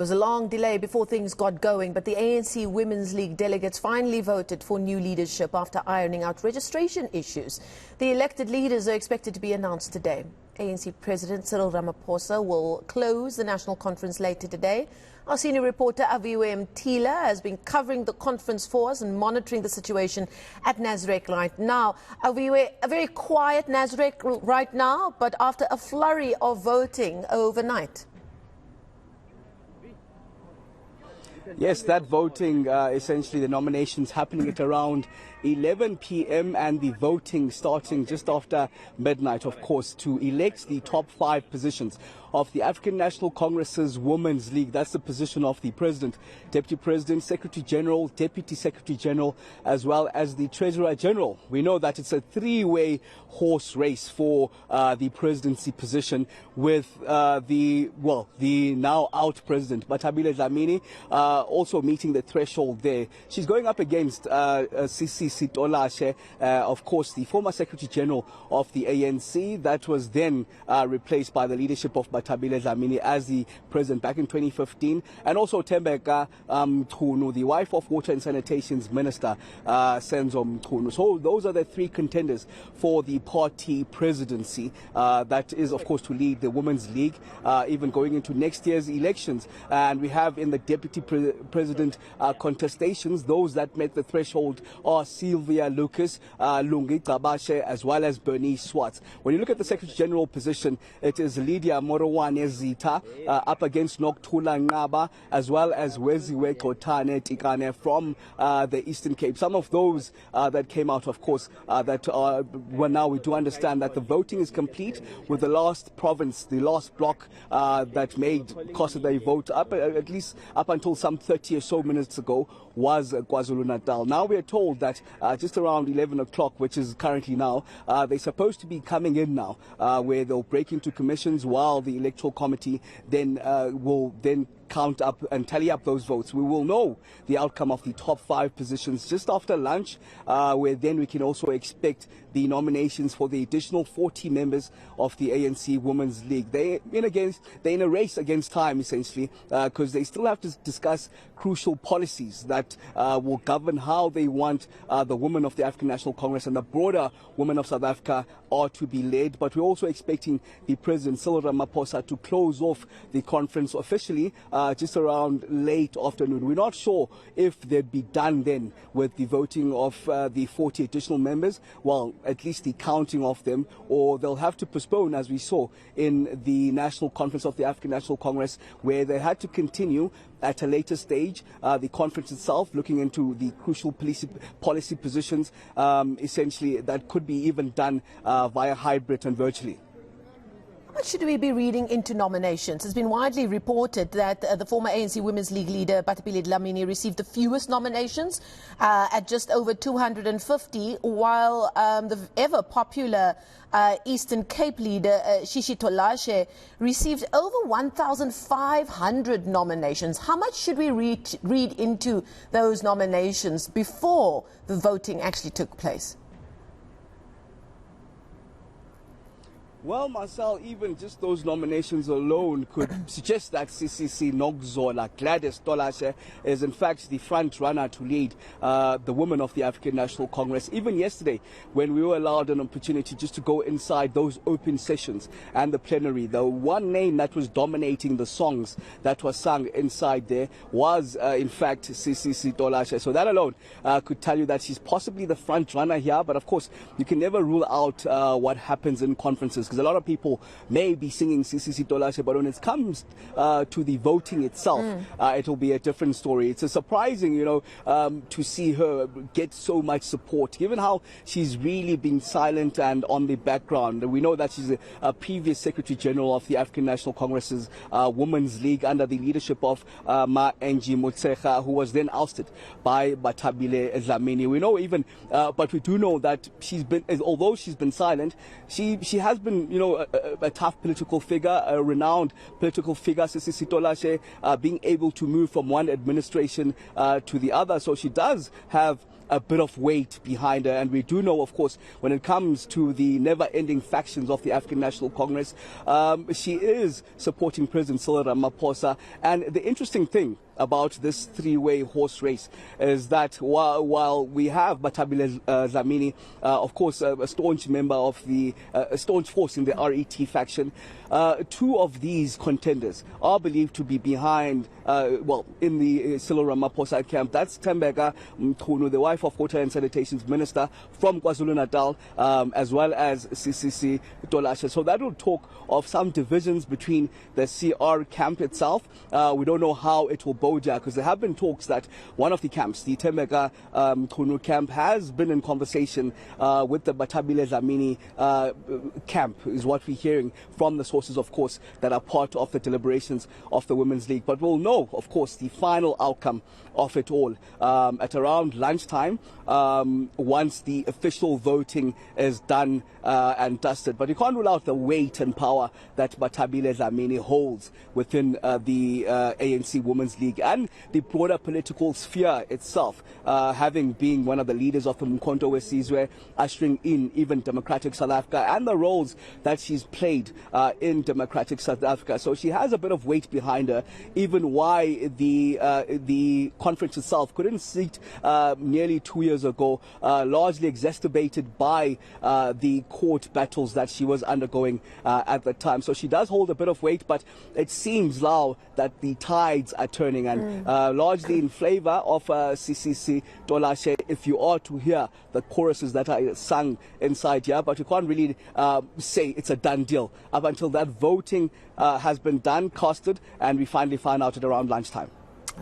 There was a long delay before things got going, but the ANC Women's League delegates finally voted for new leadership after ironing out registration issues. The elected leaders are expected to be announced today. ANC President Cyril Ramaphosa will close the national conference later today. Our senior reporter Aviwe Mtila has been covering the conference for us and monitoring the situation at Nasrec right now. Aviwe, a very quiet Nasrec right now, but after a flurry of voting overnight. Yes, that voting, essentially the nominations happening at around 11 p.m. and the voting starting just after midnight, of course, to elect the top 5 positions of the African National Congress's Women's League. That's the position of the President, Deputy President, Secretary General, Deputy Secretary General, as well as the Treasurer General. We know that it's a 3-way horse race for the presidency position with the now out President, Batabile Dlamini, also meeting the threshold there. She's going up against Sisi Sitolashe, of course, the former Secretary General of the ANC, that was then replaced by the leadership of Batabile Dlamini as the president back in 2015, and also Tembeka Mchunu, the wife of Water and Sanitation's Minister Senzo Mchunu. So those are the 3 contenders for the party presidency. That is, of course, to lead the Women's League, even going into next year's elections. And we have in the deputy president contestations, those that met the threshold are Sylvia Lucas, Lungi Tabashe, as well as Bernice Swartz. When you look at the Secretary General position, it is Lydia Morowane Zita up against Nokuthula Nqaba, as well as Weziwe Xotane Tikane from the Eastern Cape. Some of those that came out, of course, that now we do understand that the voting is complete, with the last province, the last block that made cost their vote up, at least up until some 30 or so minutes ago, was KwaZulu-Natal. Now we are told that just around 11 o'clock, which is currently now, they're supposed to be coming in now, where they'll break into commissions while the Electoral Committee then will then count up and tally up those votes. We will know the outcome of the top 5 positions just after lunch, where then we can also expect the nominations for the additional 40 members of the ANC Women's League. They're in a race against time, essentially, because they still have to discuss crucial policies that will govern how they want the women of the African National Congress and the broader women of South Africa are to be led. But we're also expecting the President Cyril Ramaphosa to close off the conference officially just around late afternoon. We're not sure if they'd be done then with the voting of the 40 additional members, well, at least the counting of them, or they'll have to postpone, as we saw in the National Conference of the African National Congress, where they had to continue at a later stage, the conference itself, looking into the crucial policy positions, essentially, that could be even done via hybrid and virtually. How much should we be reading into nominations? It's been widely reported that the former ANC Women's League leader, Batabile Dlamini, received the fewest nominations at just over 250, while the ever-popular Eastern Cape leader, Shishi Tolashe, received over 1,500 nominations. How much should we read into those nominations before the voting actually took place? Well, Marcel, even just those nominations alone could suggest that CCC Nogzola, Gladys Tolashe, is in fact the front runner to lead the women of the African National Congress. Even yesterday, when we were allowed an opportunity just to go inside those open sessions and the plenary, the one name that was dominating the songs that were sung inside there was, in fact, CCC Tolashe. So that alone could tell you that she's possibly the front runner here. But of course, you can never rule out what happens in conferences, because a lot of people may be singing CCC Tolashe, but when it comes to the voting itself, it'll be a different story. It's surprising, to see her get so much support, given how she's really been silent and on the background. We know that she's a previous Secretary General of the African National Congress's Women's League under the leadership of Ma Angie Motshekga, who was then ousted by Batabile Dlamini. We know even, but we do know that she's been, although she's been silent, she has been been, a tough political figure, a renowned political figure, Sisi Tolashe, being able to move from one administration to the other. So she does have a bit of weight behind her, and we do know, of course, when it comes to the never-ending factions of the African National Congress, she is supporting President Cyril Ramaphosa. And the interesting thing about this three-way horse race is that while we have Batabile Dlamini, of course, a staunch member of the staunch force in the RET faction, two of these contenders are believed to be behind, in the Cyril Ramaphosa camp. That's Tembeka Mtunu, the wife of Water and Sanitation Minister from KwaZulu-Natal, as well as Sisi Tolashe. So that will talk of some divisions between the CR camp itself. We don't know how it will bode, because there have been talks that one of the camps, the Tembeka Mtunu camp, has been in conversation with the Batabile Dlamini camp, is what we're hearing from the sources, of course, that are part of the deliberations of the Women's League. But we'll know, of course, the final outcome of it all at around lunchtime, once the official voting is done and dusted. But you can't rule out the weight and power that Batabile Dlamini holds within the ANC Women's League and the broader political sphere itself, having been one of the leaders of the Mkhonto Wesizwe, ushering in even Democratic South Africa, and the roles that she's played in Democratic South Africa. So she has a bit of weight behind her, even why the conference itself couldn't seat nearly 2 years ago, largely exacerbated by the court battles that she was undergoing at the time. So she does hold a bit of weight, but it seems now that the tides are turning, and largely in favor of Sisi Tolashe, if you are to hear the choruses that are sung inside here. But you can't really say it's a done deal up until that voting has been done, casted, and we finally find out at around lunchtime.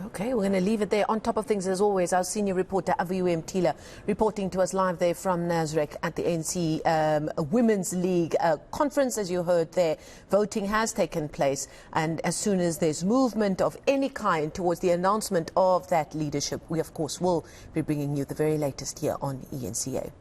Okay, we're going to leave it there. On top of things, as always, our senior reporter Aviwe Mtila reporting to us live there from Nasrec at the ANC Women's League conference. As you heard there, voting has taken place, and as soon as there's movement of any kind towards the announcement of that leadership, we of course will be bringing you the very latest here on ENCA.